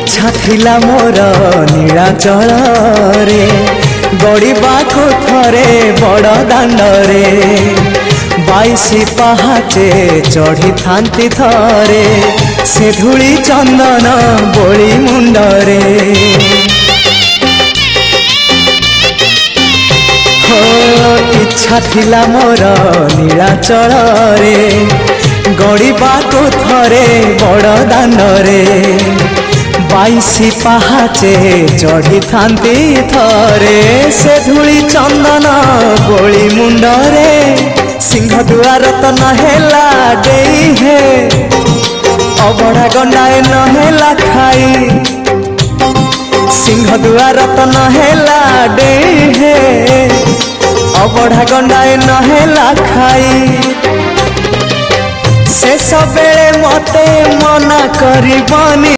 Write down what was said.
इच्छा थिला मोर नीलाचल रे गड़ाको थरे बड़ दांडरे 22 पहाचे चढ़ी थांती थरे से धूली चंदन बोली मुंडरे हो इच्छा थिला मोर नीलाचल रे गड़ाको थरे बड़ दांडरे 22 पहाचे चढ़ी थांती थरे से धूली चंदन बोली मुंडरे सिंह दुआर तो नहेला देई हे अबड़ा गंडाए नहेला खाई सिंह दुआर तो नहेला देई हे अबड़ा गंडाए नहेला खाई शेष बेले मते मना करबनी।